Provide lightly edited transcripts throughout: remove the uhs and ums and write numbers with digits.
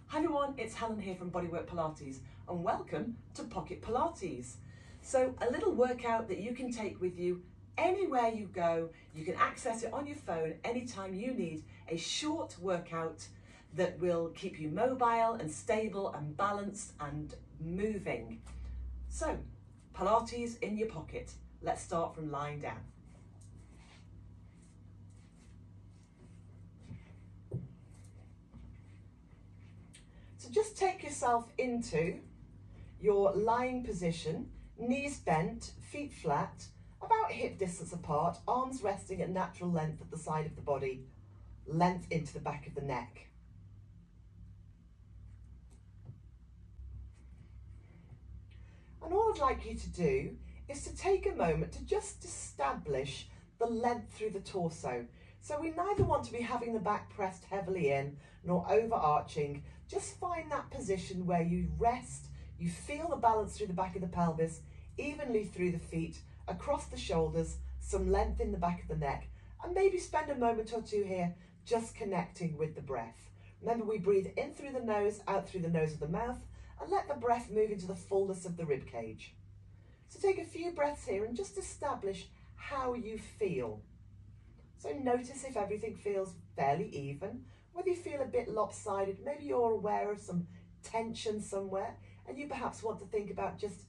Hi everyone, it's Helen here from Bodywork-Pilates and welcome to Pocket Pilates. So a little workout that you can take with you anywhere you go. You can access it on your phone anytime you need a short workout that will keep you mobile and stable and balanced and moving. So Pilates in your pocket. Let's start from lying down. So just take yourself into your lying position, knees bent, feet flat, about hip distance apart, arms resting at natural length at the side of the body, length into the back of the neck. And all I'd like you to do is to take a moment to just establish the length through the torso. So we neither want to be having the back pressed heavily in nor overarching. Just find that position where you rest, you feel the balance through the back of the pelvis, evenly through the feet, across the shoulders, some length in the back of the neck, and maybe spend a moment or two here just connecting with the breath. Remember, we breathe in through the nose, out through the nose of the mouth, and let the breath move into the fullness of the rib cage. So take a few breaths here and just establish how you feel. So notice if everything feels fairly even, whether you feel a bit lopsided, maybe you're aware of some tension somewhere, and you perhaps want to think about just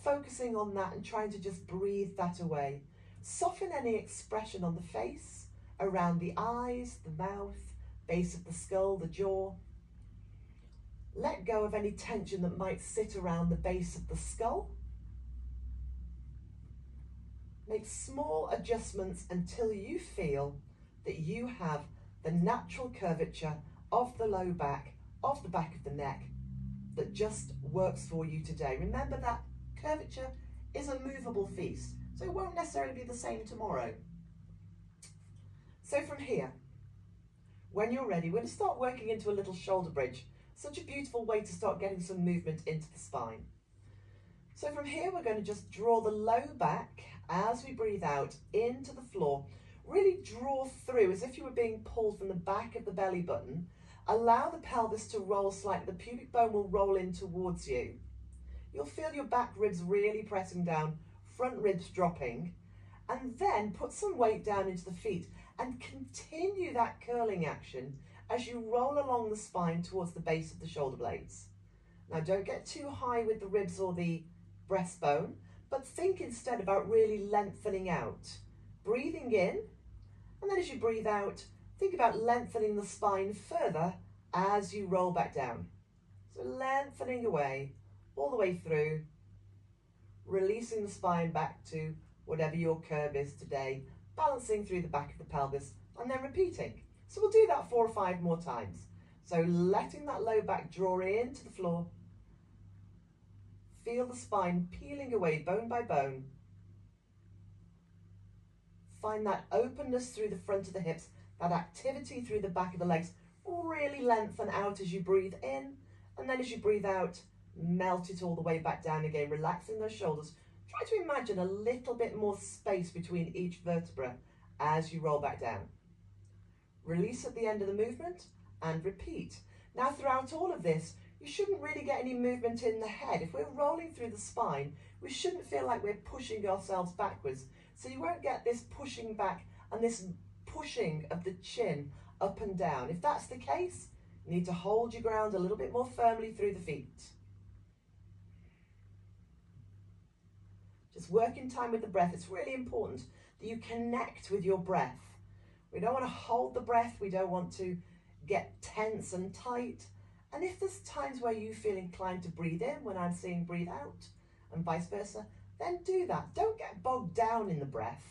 focusing on that and trying to just breathe that away. Soften any expression on the face, around the eyes, the mouth, base of the skull, the jaw. Let go of any tension that might sit around the base of the skull. Make small adjustments until you feel that you have the natural curvature of the low back, of the back of the neck, that just works for you today. Remember that curvature is a movable feast, so it won't necessarily be the same tomorrow. So from here, when you're ready, we're going to start working into a little shoulder bridge. Such a beautiful way to start getting some movement into the spine. So from here, we're going to just draw the low back as we breathe out into the floor. Really draw through as if you were being pulled from the back of the belly button. Allow the pelvis to roll slightly. The pubic bone will roll in towards you. You'll feel your back ribs really pressing down, front ribs dropping, and then put some weight down into the feet and continue that curling action as you roll along the spine towards the base of the shoulder blades. Now don't get too high with the ribs or the breastbone, but think instead about really lengthening out. Breathing in, and then as you breathe out, think about lengthening the spine further as you roll back down. So lengthening away, all the way through, releasing the spine back to whatever your curve is today, balancing through the back of the pelvis, and then repeating. So we'll do that 4 or 5 more times. So letting that low back draw into the floor, feel the spine peeling away bone by bone. Find that openness through the front of the hips, that activity through the back of the legs. Really lengthen out as you breathe in, and then as you breathe out, melt it all the way back down again, relaxing those shoulders. Try to imagine a little bit more space between each vertebra as you roll back down. Release at the end of the movement and repeat. Now throughout all of this, you shouldn't really get any movement in the head. If we're rolling through the spine, we shouldn't feel like we're pushing ourselves backwards. So you won't get this pushing back and this pushing of the chin up and down. If that's the case, you need to hold your ground a little bit more firmly through the feet. Just work in time with the breath. It's really important that you connect with your breath. We don't want to hold the breath. We don't want to get tense and tight. And if there's times where you feel inclined to breathe in when I'm saying breathe out and vice versa, then do that. Don't get bogged down in the breath.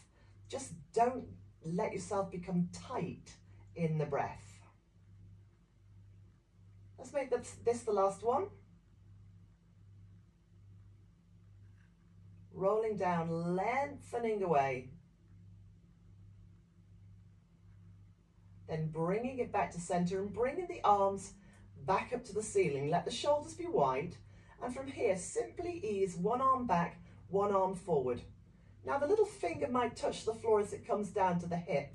Just don't let yourself become tight in the breath. Let's make this the last one. Rolling down, lengthening away. Then bringing it back to center and bringing the arms back up to the ceiling. Let the shoulders be wide. And from here, simply ease one arm back, one arm forward. Now the little finger might touch the floor as it comes down to the hip.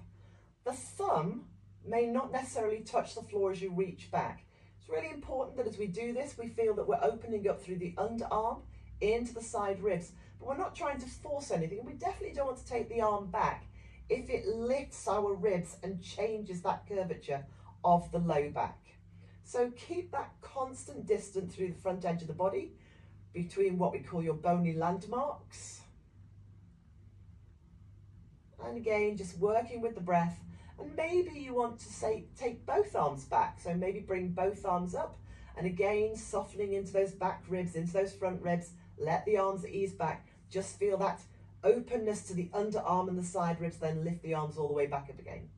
The thumb may not necessarily touch the floor as you reach back. It's really important that as we do this, we feel that we're opening up through the underarm into the side ribs, but we're not trying to force anything. We definitely don't want to take the arm back if it lifts our ribs and changes that curvature of the low back. So keep that constant distance through the front edge of the body between what we call your bony landmarks. And again, just working with the breath. And maybe you want to say, take both arms back. So maybe bring both arms up and again, softening into those back ribs, into those front ribs. Let the arms ease back. Just feel that openness to the underarm and the side ribs, then lift the arms all the way back up again.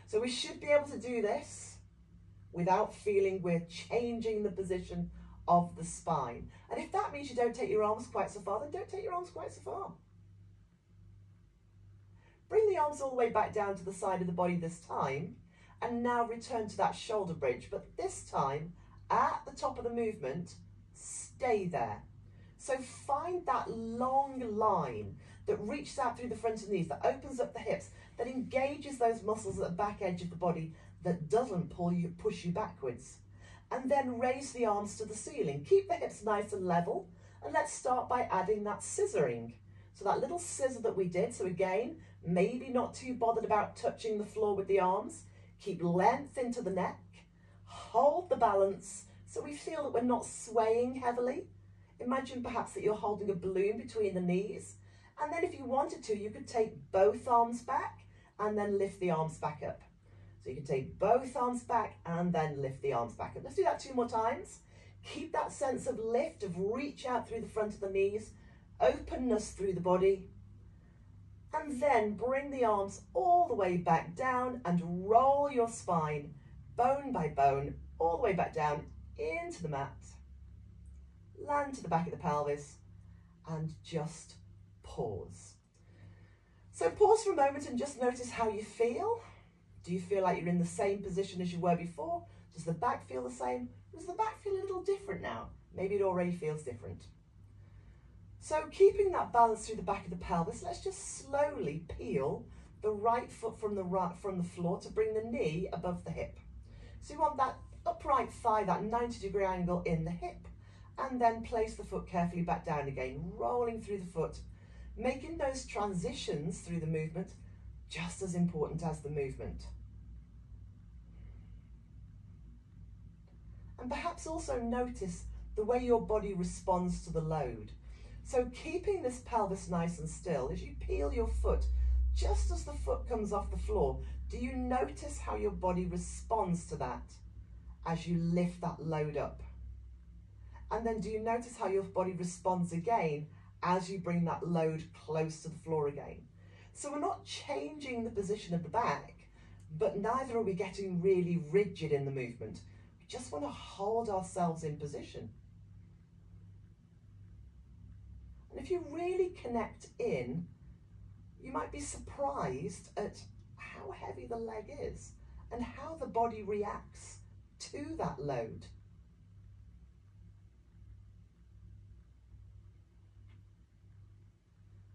So we should be able to do this without feeling we're changing the position of the spine. And if that means you don't take your arms quite so far, then don't take your arms quite so far. Bring the arms all the way back down to the side of the body this time, and now return to that shoulder bridge. But this time, at the top of the movement, stay there. So find that long line that reaches out through the front of the knees, that opens up the hips, that engages those muscles at the back edge of the body, that doesn't push you backwards. And then raise the arms to the ceiling. Keep the hips nice and level, and let's start by adding that scissoring. So that little scissor that we did, so again, maybe not too bothered about touching the floor with the arms. Keep length into the neck, hold the balance so we feel that we're not swaying heavily. Imagine perhaps that you're holding a balloon between the knees, and then if you wanted to, you could take both arms back and then lift the arms back up. So you can take both arms back and then lift the arms back up. Let's do that 2 more times. Keep that sense of lift, of reach out through the front of the knees, openness through the body, and then bring the arms all the way back down and roll your spine bone by bone all the way back down into the mat. Land to the back of the pelvis and just pause. So pause for a moment and just notice how you feel. Do you feel like you're in the same position as you were before? Does the back feel the same? Does the back feel a little different now? Maybe it already feels different. So keeping that balance through the back of the pelvis, let's just slowly peel the right foot from the floor to bring the knee above the hip. So you want that upright thigh, that 90-degree angle in the hip, and then place the foot carefully back down again, rolling through the foot, making those transitions through the movement just as important as the movement. And perhaps also notice the way your body responds to the load. So keeping this pelvis nice and still, as you peel your foot, just as the foot comes off the floor, do you notice how your body responds to that as you lift that load up? And then do you notice how your body responds again as you bring that load close to the floor again? So we're not changing the position of the back, but neither are we getting really rigid in the movement. We just want to hold ourselves in position. And if you really connect in, you might be surprised at how heavy the leg is and how the body reacts to that load.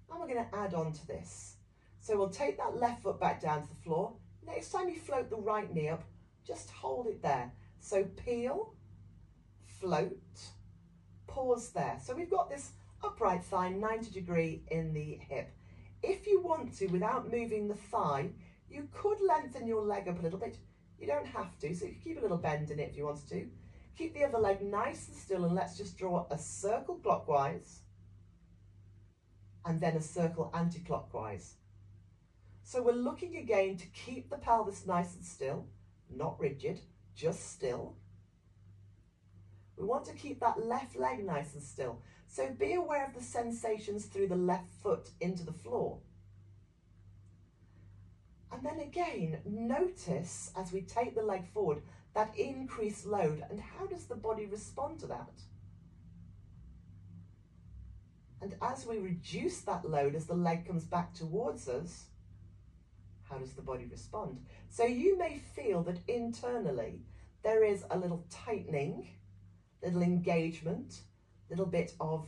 And we're going to add on to this. So we'll take that left foot back down to the floor. Next time you float the right knee up, just hold it there. So peel, float, pause there. So we've got this upright thigh, 90-degree in the hip. If you want to, without moving the thigh, you could lengthen your leg up a little bit. You don't have to, so you can keep a little bend in it if you want to. Keep the other leg nice and still, and let's just draw a circle clockwise and then a circle anti-clockwise. So we're looking again to keep the pelvis nice and still, not rigid, just still. We want to keep that left leg nice and still. So be aware of the sensations through the left foot into the floor. And then again, notice as we take the leg forward, that increased load, and how does the body respond to that? And as we reduce that load, as the leg comes back towards us, how does the body respond? So you may feel that internally there is a little tightening, little engagement, little bit of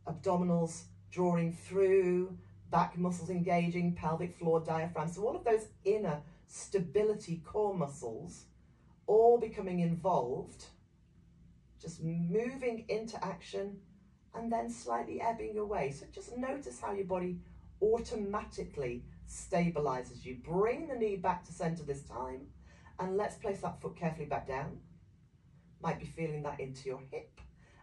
abdominals drawing through, back muscles engaging, pelvic floor, diaphragm. So all of those inner stability core muscles all becoming involved. just moving into action and then slightly ebbing away. So just notice how your body automatically stabilizes you. Bring the knee back to center this time, and let's place that foot carefully back down. Might be feeling that into your hip,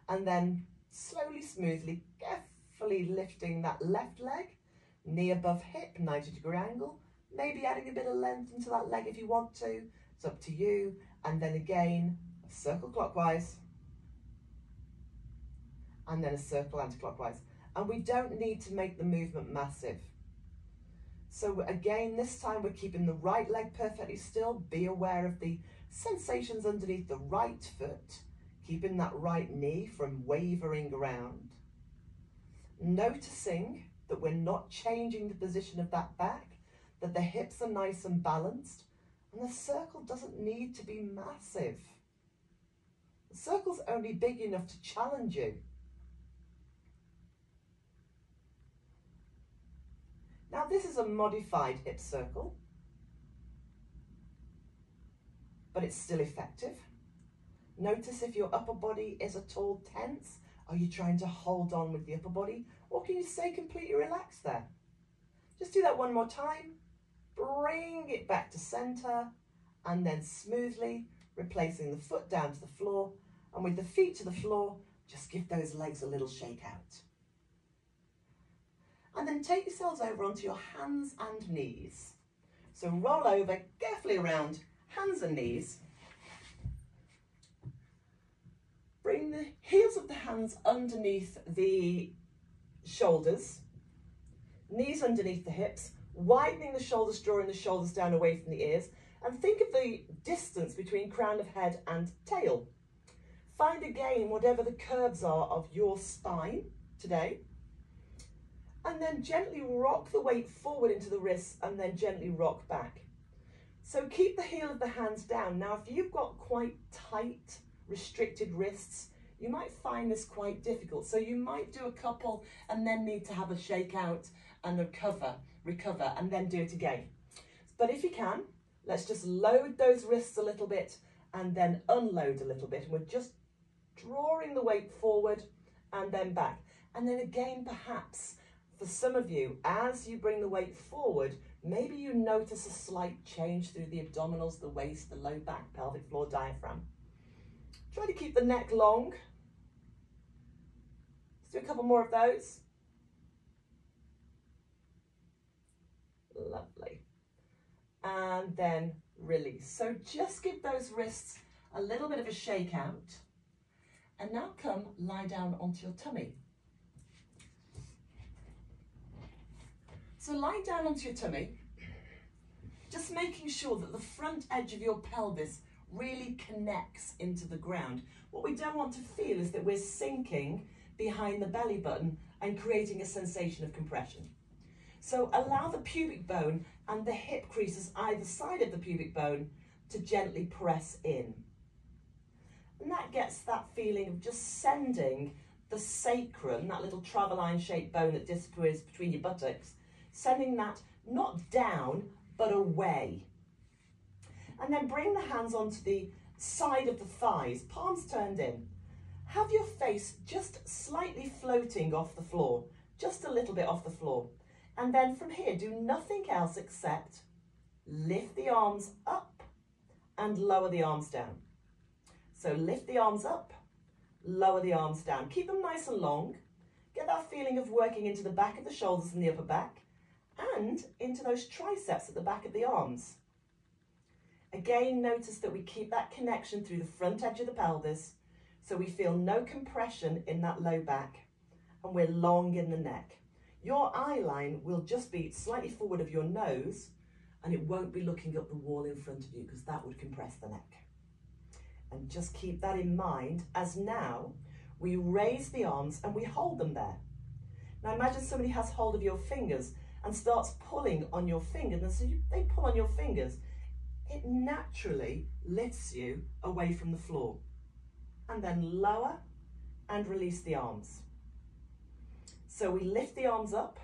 and then slowly, smoothly, carefully lifting that left leg, knee above hip, 90-degree angle, maybe adding a bit of length into that leg if you want to. It's up to you. And then again, a circle clockwise, and then a circle anti-clockwise. And we don't need to make the movement massive. So again, this time we're keeping the right leg perfectly still. Be aware of the sensations underneath the right foot, keeping that right knee from wavering around. Noticing that we're not changing the position of that back, that the hips are nice and balanced, and the circle doesn't need to be massive. The circle's only big enough to challenge you. Now this is a modified hip circle, but it's still effective. Notice if your upper body is at all tense. Are you trying to hold on with the upper body, or can you stay completely relaxed there? Just do that one more time. Bring it back to center, and then smoothly replacing the foot down to the floor, and with the feet to the floor, just give those legs a little shake out. And then take yourselves over onto your hands and knees. So roll over carefully around, hands and knees. Bring the heels of the hands underneath the shoulders, knees underneath the hips, widening the shoulders, drawing the shoulders down away from the ears, and think of the distance between crown of head and tail. Find again whatever the curves are of your spine today, and then gently rock the weight forward into the wrists and then gently rock back. So keep the heel of the hands down. Now, if you've got quite tight, restricted wrists, you might find this quite difficult. So you might do a couple and then need to have a shake out and recover, and then do it again. But if you can, let's just load those wrists a little bit and then unload a little bit. And we're just drawing the weight forward and then back. And then again, perhaps, for some of you, as you bring the weight forward, maybe you notice a slight change through the abdominals, the waist, the low back, pelvic floor, diaphragm. Try to keep the neck long. Let's do a couple more of those. Lovely. And then release. So just give those wrists a little bit of a shake out. And now come lie down onto your tummy. So lie down onto your tummy, just making sure that the front edge of your pelvis really connects into the ground. What we don't want to feel is that we're sinking behind the belly button and creating a sensation of compression. So allow the pubic bone and the hip creases either side of the pubic bone to gently press in. And that gets that feeling of just sending the sacrum, that little traveline shaped bone that disappears between your buttocks, sending that not down, but away. And then bring the hands onto the side of the thighs, palms turned in. Have your face just slightly floating off the floor, just a little bit off the floor. And then from here, do nothing else except lift the arms up and lower the arms down. So lift the arms up, lower the arms down. Keep them nice and long. Get that feeling of working into the back of the shoulders and the upper back, and into those triceps at the back of the arms. Again, notice that we keep that connection through the front edge of the pelvis, so we feel no compression in that low back, and we're long in the neck. Your eye line will just be slightly forward of your nose, and it won't be looking up the wall in front of you, because that would compress the neck. And just keep that in mind as now we raise the arms and we hold them there. Now imagine somebody has hold of your fingers and starts pulling on your fingers, and so they pull on your fingers, it naturally lifts you away from the floor. And then lower and release the arms. So we lift the arms up,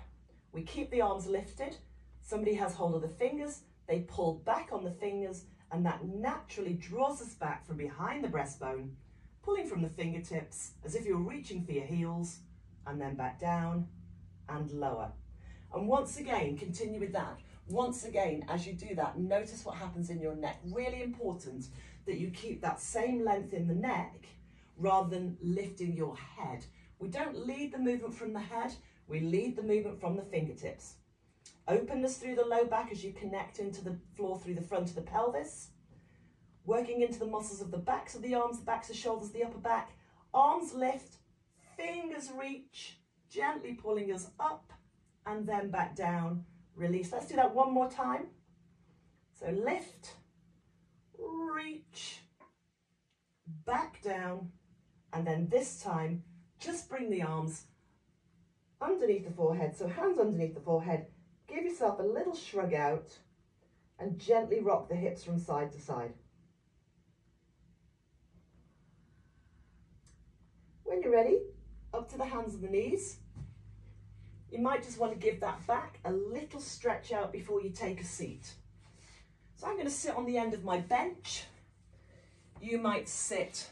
we keep the arms lifted, somebody has hold of the fingers, they pull back on the fingers, and that naturally draws us back from behind the breastbone pulling from the fingertips as if you're reaching for your heels, and then back down and lower. And once again, continue with that. Once again, as you do that, notice what happens in your neck. Really important that you keep that same length in the neck rather than lifting your head. We don't lead the movement from the head, we lead the movement from the fingertips. Openness through the low back as you connect into the floor through the front of the pelvis. Working into the muscles of the backs of the arms, the backs of the shoulders, the upper back. Arms lift, fingers reach, gently pulling us up and then back down, release. Let's do that one more time. So lift, reach, back down, and then this time, just bring the arms underneath the forehead. So hands underneath the forehead, give yourself a little shrug out and gently rock the hips from side to side. When you're ready, up to the hands and the knees. You might just want to give that back a little stretch out before you take a seat. So I'm going to sit on the end of my bench. You might sit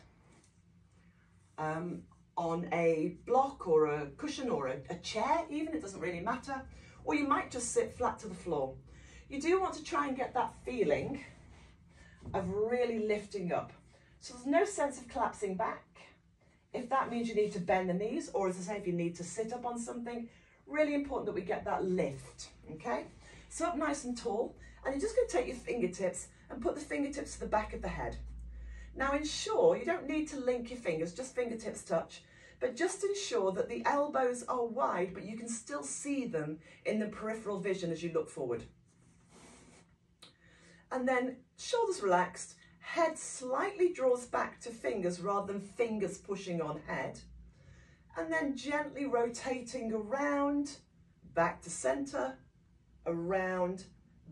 on a block or a cushion or a chair even, it doesn't really matter. Or you might just sit flat to the floor. You do want to try and get that feeling of really lifting up. So there's no sense of collapsing back. If that means you need to bend the knees, or as I say, if you need to sit up on something, really important that we get that lift, okay? So up nice and tall, and you're just going to take your fingertips and put the fingertips to the back of the head. Now ensure, you don't need to link your fingers, just fingertips touch, but just ensure that the elbows are wide, but you can still see them in the peripheral vision as you look forward. And then shoulders relaxed, head slightly draws back to fingers rather than fingers pushing on head. And then gently rotating around, back to center, around,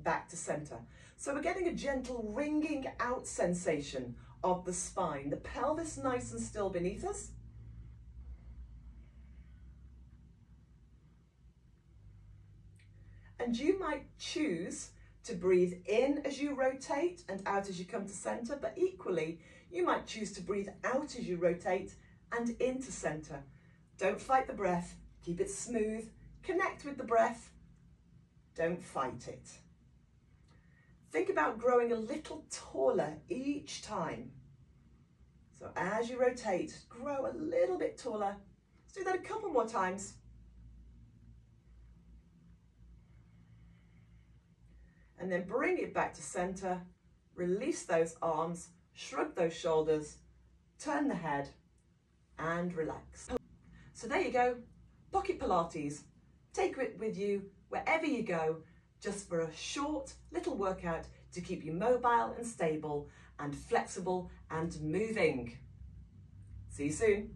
back to center. So we're getting a gentle ringing out sensation of the spine, the pelvis nice and still beneath us. And you might choose to breathe in as you rotate and out as you come to center, but equally, you might choose to breathe out as you rotate and into center. Don't fight the breath, keep it smooth, connect with the breath, don't fight it. Think about growing a little taller each time. So as you rotate, grow a little bit taller. Let's do that a couple more times. And then bring it back to center, release those arms, shrug those shoulders, turn the head and relax. So there you go, Pocket Pilates. Take it with you wherever you go, just for a short little workout to keep you mobile and stable and flexible and moving. See you soon.